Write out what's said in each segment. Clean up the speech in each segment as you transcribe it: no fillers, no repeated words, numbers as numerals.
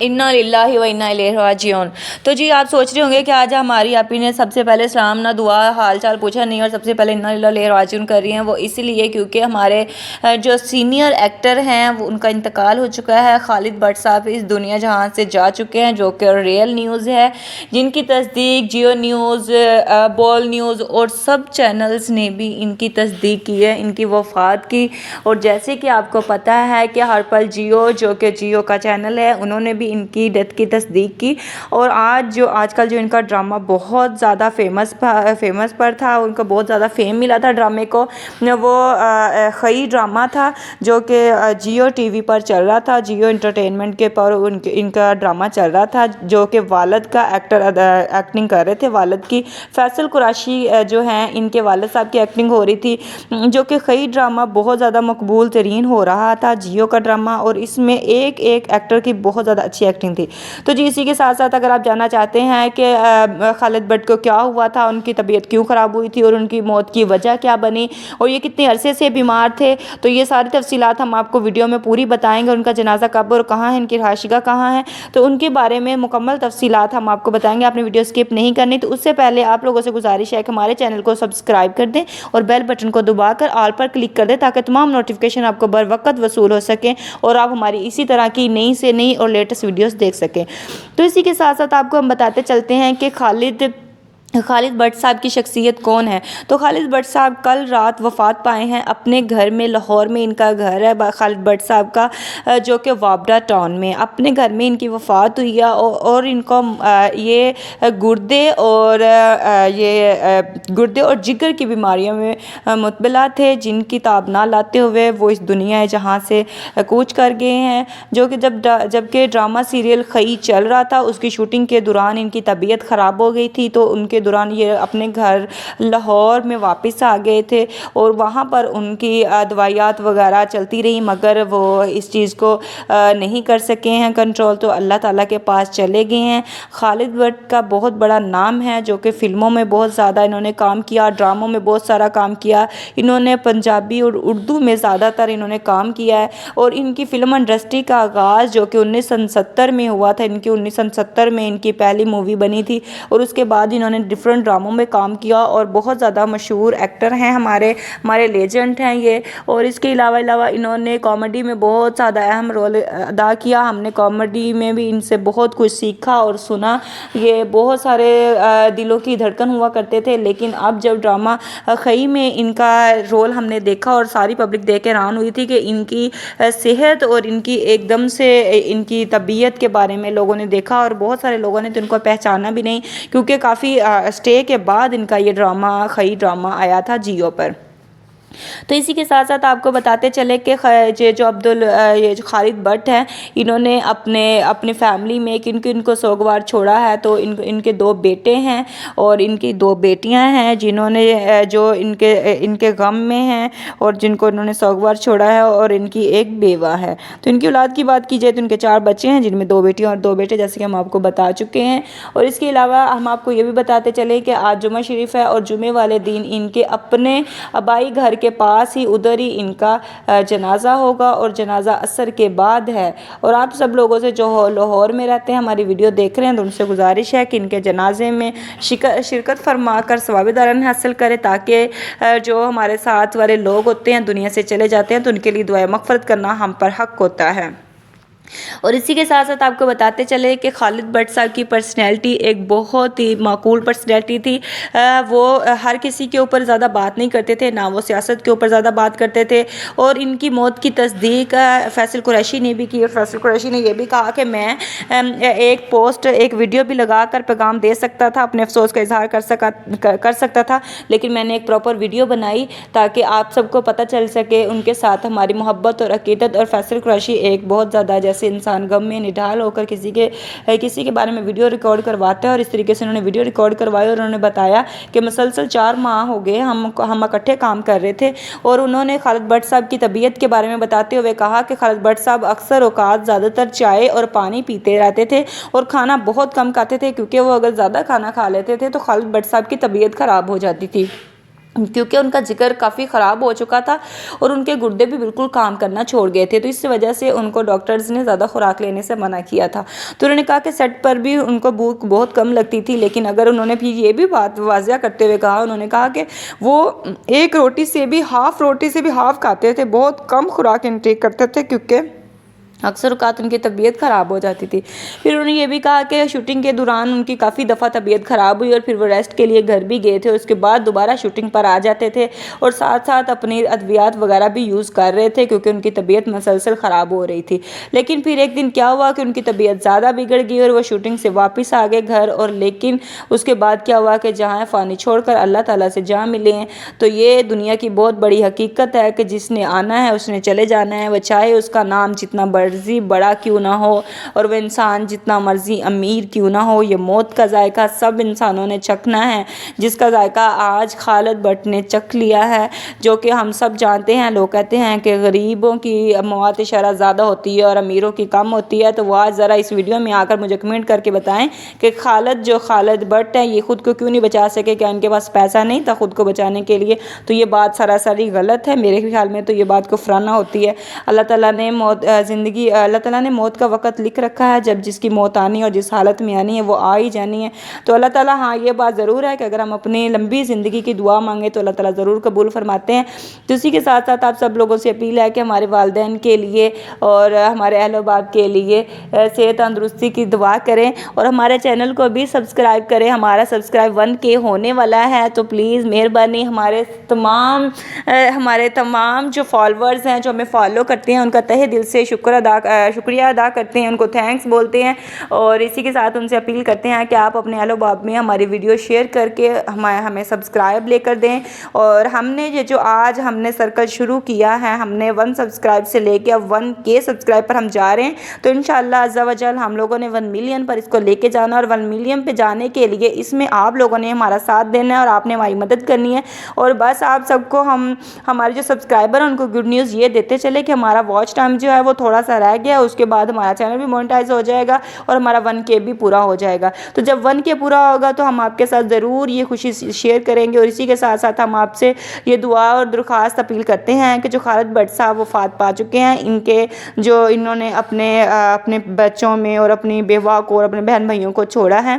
इन्ना लिल्लाहि व इन्ना इलैहि राजिऊन। तो जी आप सोच रहे होंगे कि आज हमारी आपी ने सबसे पहले सलाम ना दुआ हाल चाल पूछा नहीं और सबसे पहले इन्ना लिल्लाहि व इलैहि राजिऊन कर रही हैं। वो इसीलिए क्योंकि हमारे जो सीनियर एक्टर हैं वो उनका इंतकाल हो चुका है। खालिद भट्ट साहब इस दुनिया जहां से जा चुके हैं, जो कि रियल न्यूज़ है, जिनकी तस्दीक जियो न्यूज़, बॉल न्यूज़ और सब चैनल्स ने भी इनकी तस्दीक की है, इनकी वफ़ात की। और जैसे कि आपको पता है कि हर पल जियो, जो कि जियो का चैनल है, उन्होंने भी इनकी डेथ की तस्दीक की। और आजकल जो इनका ड्रामा बहुत ज़्यादा फेमस पर था, उनको बहुत ज़्यादा फेम मिला था ड्रामे को, वो खई ड्रामा था जो कि जियो टीवी पर चल रहा था, जियो एंटरटेनमेंट के पर इनका ड्रामा चल रहा था, जो कि वालिद का एक्टिंग कर रहे थे। वालिद की फैसल कुरैशी जो हैं, इनके वालिद साहब की एक्टिंग हो रही थी, जो कि खई ड्रामा बहुत ज़्यादा मकबूल तरीन हो रहा था, जियो का ड्रामा। और इसमें एक एक्टर की बहुत ज़्यादा अच्छी एक्टिंग थी। तो जी इसी के साथ साथ अगर आप जानना चाहते हैं कि खालिद भट्ट को क्या हुआ था, उनकी तबीयत क्यों ख़राब हुई थी और उनकी मौत की वजह क्या बनी और ये कितने अरसे से बीमार थे, तो ये सारी तफसीलात हम आपको वीडियो में पूरी बताएंगे। उनका जनाजा कब और कहाँ है, इनकी रहायशगाह कहाँ है, तो उनके बारे में मुकम्मल तफसीलात हम आपको बताएंगे। आपने वीडियो स्किप नहीं करनी। तो उससे पहले आप लोगों से गुजारिश है कि हमारे चैनल को सब्सक्राइब कर दें और बेल बटन को दबाकर ऑल पर क्लिक कर दें, ताकि तमाम नोटिफिकेशन आपको बर वक्त वसूल हो सकें और आप हमारी इसी तरह की नई से नई और लेटेस्ट वीडियोस देख सकें। तो इसी के साथ साथ आपको हम बताते चलते हैं कि खालिद भट्ट साहब की शख्सियत कौन है। तो खालिद भट्ट साहब कल रात वफ़ात पाए हैं अपने घर में, लाहौर में इनका घर है खालिद भट्ट साहब का, जो कि वाबडा टाउन में। अपने घर में इनकी वफ़ात हुई है और इनको ये गुर्दे और जिगर की बीमारियों में मुतबला थे, जिनकी ताब ना लाते हुए वो इस दुनिया जहाँ से कूच कर गए हैं। जो कि जबकि ड्रामा सीरियल खई चल रहा था, उसकी शूटिंग के दौरान इनकी तबीयत ख़राब हो गई थी, तो उनके दौरान ये अपने घर लाहौर में वापस आ गए थे और वहाँ पर उनकी दवाइयात वगैरह चलती रही, मगर वो इस चीज़ को नहीं कर सके हैं कंट्रोल, तो अल्लाह ताला के पास चले गए हैं। खालिद भट्ट का बहुत बड़ा नाम है, जो कि फ़िल्मों में बहुत ज़्यादा इन्होंने काम किया, ड्रामों में बहुत सारा काम किया। इन्होंने पंजाबी और उर्दू में ज़्यादातर इन्होंने काम किया है। और इनकी फ़िल्म इंडस्ट्री का आगाज़ जो कि 1970 में हुआ था, इनकी 1970 में इनकी पहली मूवी बनी थी और उसके बाद इन्होंने डिफरेंट ड्रामों में काम किया और बहुत ज़्यादा मशहूर एक्टर हैं, हमारे लेजेंड हैं ये। और इसके अलावा इन्होंने कॉमेडी में बहुत ज़्यादा अहम रोल अदा किया। हमने कॉमेडी में भी इनसे बहुत कुछ सीखा और सुना। ये बहुत सारे दिलों की धड़कन हुआ करते थे, लेकिन अब जब ड्रामा खई में इनका रोल हमने देखा और सारी पब्लिक देख के हैरान हुई थी कि इनकी सेहत और इनकी एकदम से इनकी तबीयत के बारे में लोगों ने देखा और बहुत सारे लोगों ने तो इनको पहचाना भी नहीं, क्योंकि काफ़ी स्टे के बाद इनका ये खई ड्रामा आया था जियो पर। तो इसी के साथ साथ आपको बताते चले कि ये जो खालिद भट्ट हैं, इन्होंने अपने फैमिली में इनको सोगवार छोड़ा है। तो इनके 2 बेटे हैं और इनकी 2 बेटियां हैं, जिन्होंने जो इनके गम में हैं और जिनको इन्होंने सोगवार छोड़ा है, और इनकी 1 बेवा है। तो इनकी औलाद की बात की जाए तो इनके 4 बच्चे हैं, जिनमें 2 बेटियां और 2 बेटे, जैसे कि हम आपको बता चुके हैं। और इसके अलावा हम आपको ये भी बताते चले कि आज जुमा शरीफ है और जुमे वाले दिन इनके अपने आबाई घर के पास ही उधर ही इनका जनाजा होगा और जनाजा असर के बाद है। और आप सब लोगों से जो लाहौर में रहते हैं, हमारी वीडियो देख रहे हैं, तो उनसे गुजारिश है कि इनके जनाजे में शिरकत फरमा कर सवाब दरन हासिल करें, ताकि जो हमारे साथ वाले लोग होते हैं दुनिया से चले जाते हैं, तो उनके लिए दुआ मग़फ़िरत करना हम पर हक़ होता है। और इसी के साथ साथ आपको बताते चले कि खालिद भट्ट साहब की पर्सनैलिटी एक बहुत ही माकूल पर्सनैलिटी थी। वो हर किसी के ऊपर ज़्यादा बात नहीं करते थे, ना वो सियासत के ऊपर ज़्यादा बात करते थे। और इनकी मौत की तस्दीक फैसल कुरैशी ने भी की और फैसल कुरैशी ने यह भी कहा कि मैं एक वीडियो भी लगा कर पैगाम दे सकता था, अपने अफसोस का इजहार कर सकता था, लेकिन मैंने एक प्रॉपर वीडियो बनाई ताकि आप सबको पता चल सके उनके साथ हमारी मोहब्बत और अकीदत। और फैसल कुरैशी एक बहुत ज़्यादा जैसे इंसान गम में निढाल होकर किसी के बारे में वीडियो रिकॉर्ड करवाते हैं, और इस तरीके से उन्होंने वीडियो रिकॉर्ड करवाई और उन्होंने बताया कि मुसलसल 4 माह हो गए हम इकट्ठे काम कर रहे थे। और उन्होंने खालिद भट्ट साहब की तबीयत के बारे में बताते हुए कहा कि खालिद भट्ट साहब अक्सर औकात ज़्यादातर चाय और पानी पीते रहते थे और खाना बहुत कम खाते थे, क्योंकि वो अगर ज़्यादा खाना खा लेते थे तो खालिद भट्ट साहब की तबीयत ख़राब हो जाती थी। کیونکہ ان کا جگر کافی خراب ہو چکا تھا اور ان کے گردے بھی بالکل کام کرنا چھوڑ گئے تھے، تو اس وجہ سے ان کو ڈاکٹرز نے زیادہ خوراک لینے سے منع کیا تھا۔ تو انہوں نے کہا کہ سیٹ پر بھی ان کو بھوک بہت کم لگتی تھی، لیکن اگر انہوں نے بھی یہ بھی بات واضح کرتے ہوئے کہا، انہوں نے کہا کہ وہ ایک روٹی سے بھی ہاف کھاتے تھے، بہت کم خوراک انٹیک کرتے تھے، کیونکہ اکثر اوقات ان کی طبیعت خراب ہو جاتی تھی۔ پھر انہوں نے یہ بھی کہا کہ شوٹنگ کے دوران ان کی کافی دفعہ طبیعت خراب ہوئی اور پھر وہ ریسٹ کے لیے گھر بھی گئے تھے، اس کے بعد دوبارہ شوٹنگ پر آ جاتے تھے اور ساتھ ساتھ اپنی ادویات وغیرہ بھی یوز کر رہے تھے، کیونکہ ان کی طبیعت مسلسل خراب ہو رہی تھی۔ لیکن پھر ایک دن کیا ہوا کہ ان کی طبیعت زیادہ بگڑ گئی اور وہ شوٹنگ سے واپس آ گئے گھر، اور لیکن اس کے بعد کیا ہوا کہ جہاں فانی چھوڑ کر اللہ تعالیٰ سے جا ملے ہیں۔ تو یہ دنیا کی بہت بڑی حقیقت ہے کہ جس نے آنا ہے اس نے چلے جانا ہے، وہ چاہے اس کا نام جتنا مرضی بڑا کیوں نہ ہو اور وہ انسان جتنا مرضی امیر کیوں نہ ہو، یہ موت کا ذائقہ سب انسانوں نے چکھنا ہے، جس کا ذائقہ آج خالد بٹ نے چکھ لیا ہے، جو کہ ہم سب جانتے ہیں۔ لوگ کہتے ہیں کہ غریبوں کی موات شرح زیادہ ہوتی ہے اور امیروں کی کم ہوتی ہے، تو وہ آج ذرا اس ویڈیو میں آ کر مجھے کمنٹ کر کے بتائیں کہ خالد بٹ ہے، یہ خود کو کیوں نہیں بچا سکے؟ کیا ان کے پاس پیسہ نہیں تھا خود کو بچانے کے لیے؟ تو یہ بات سراسری غلط ہے، میرے خیال میں تو یہ بات کفرانہ ہوتی ہے۔ اللہ تعالیٰ نے موت کا وقت لکھ رکھا ہے، جب جس کی موت آنی ہے اور جس حالت میں آنی ہے وہ آ ہی جانی ہے۔ تو اللہ تعالیٰ ہاں یہ بات ضرور ہے کہ اگر ہم اپنی لمبی زندگی کی دعا مانگیں تو اللہ تعالیٰ ضرور قبول فرماتے ہیں۔ تو اسی کے ساتھ ساتھ آپ سب لوگوں سے اپیل ہے کہ ہمارے والدین کے لیے اور ہمارے اہل و باب کے لیے صحت تندرستی کی دعا کریں اور ہمارے چینل کو بھی سبسکرائب کریں۔ ہمارا سبسکرائب 1K ہونے والا ہے، تو پلیز مہربانی ہمارے تمام جو فالورز ہیں، جو ہمیں فالو کرتے ہیں، ان کا تہہ دل سے شکریہ ادا کرتے ہیں، ان کو تھینکس بولتے ہیں، اور اسی کے ساتھ ان سے اپیل کرتے ہیں کہ آپ اپنے اہل و باب میں ہماری ویڈیو شیئر کر کے ہمیں سبسکرائب لے کر دیں۔ اور ہم نے یہ جو آج ہم نے سرکل شروع کیا ہے، ہم نے 1 سبسکرائب سے لے کے اب 1K سبسکرائب پر ہم جا رہے ہیں، تو انشاءاللہ عز و جل ہم لوگوں نے 1 ملین پر اس کو لے کے جانا، اور 1 ملین پہ جانے کے لیے اس میں آپ لوگوں نے ہمارا ساتھ دینا ہے اور آپ نے ہماری مدد کرنی ہے۔ اور بس آپ سب کو ہمارے جو سبسکرائبر ہیں ان کو گڈ نیوز یہ دیتے چلے کہ ہمارا واچ ٹائم جو ہے وہ تھوڑا سا رہ گیا ہے، اس کے بعد ہمارا چینل بھی مونیٹائز ہو جائے گا اور ہمارا 1K بھی پورا ہو جائے گا۔ تو جب 1K پورا ہوگا تو ہم آپ کے ساتھ ضرور یہ خوشی شیئر کریں گے، اور اسی کے ساتھ ساتھ ہم آپ سے یہ دعا اور درخواست اپیل کرتے ہیں کہ جو خالد بٹ صاحب وفات پا چکے ہیں، انہوں نے اپنے بچوں میں اور اپنی بیوہ کو اور اپنے بہن بھائیوں کو چھوڑا ہے،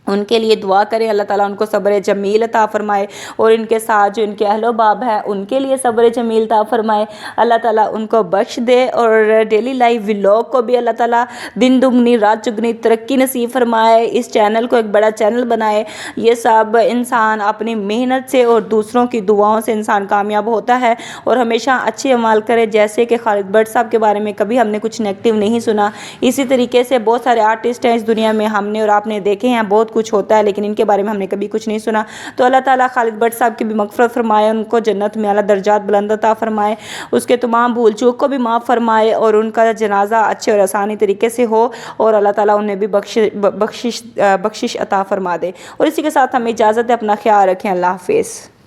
ان کے لیے دعا کریں، اللہ تعالیٰ ان کو صبر جمیل عطا فرمائے، اور ان کے ساتھ جو ان کے اہل و باب ہیں ان کے لیے صبر جمیل عطا فرمائے، اللہ تعالیٰ ان کو بخش دے، اور ڈیلی لائف ولاگ کو بھی اللہ تعالیٰ دن دگنی رات چگنی ترقی نصیب فرمائے، اس چینل کو ایک بڑا چینل بنائے۔ یہ سب انسان اپنی محنت سے اور دوسروں کی دعاؤں سے انسان کامیاب ہوتا ہے، اور ہمیشہ اچھے اعمال کرے، جیسے کہ خالد بٹ صاحب کے بارے میں کبھی ہم نے کچھ نیگیٹو نہیں سنا۔ اسی طریقے سے بہت سارے آرٹسٹ ہیں اس دنیا میں، ہم نے اور آپ نے دیکھے ہیں، بہت کچھ ہوتا ہے لیکن ان کے بارے میں ہم نے کبھی کچھ نہیں سنا۔ تو اللہ تعالیٰ خالد بٹ صاحب کی بھی مغفرت فرمائے، ان کو جنت میں اعلیٰ درجات بلند عطا فرمائے، اس کے تمام بھول چوک کو بھی معاف فرمائے، اور ان کا جنازہ اچھے اور آسانی طریقے سے ہو، اور اللہ تعالیٰ انہیں بھی بخشش عطا فرما دے۔ اور اسی کے ساتھ ہمیں اجازت ہے، اپنا خیال رکھیں، اللہ حافظ۔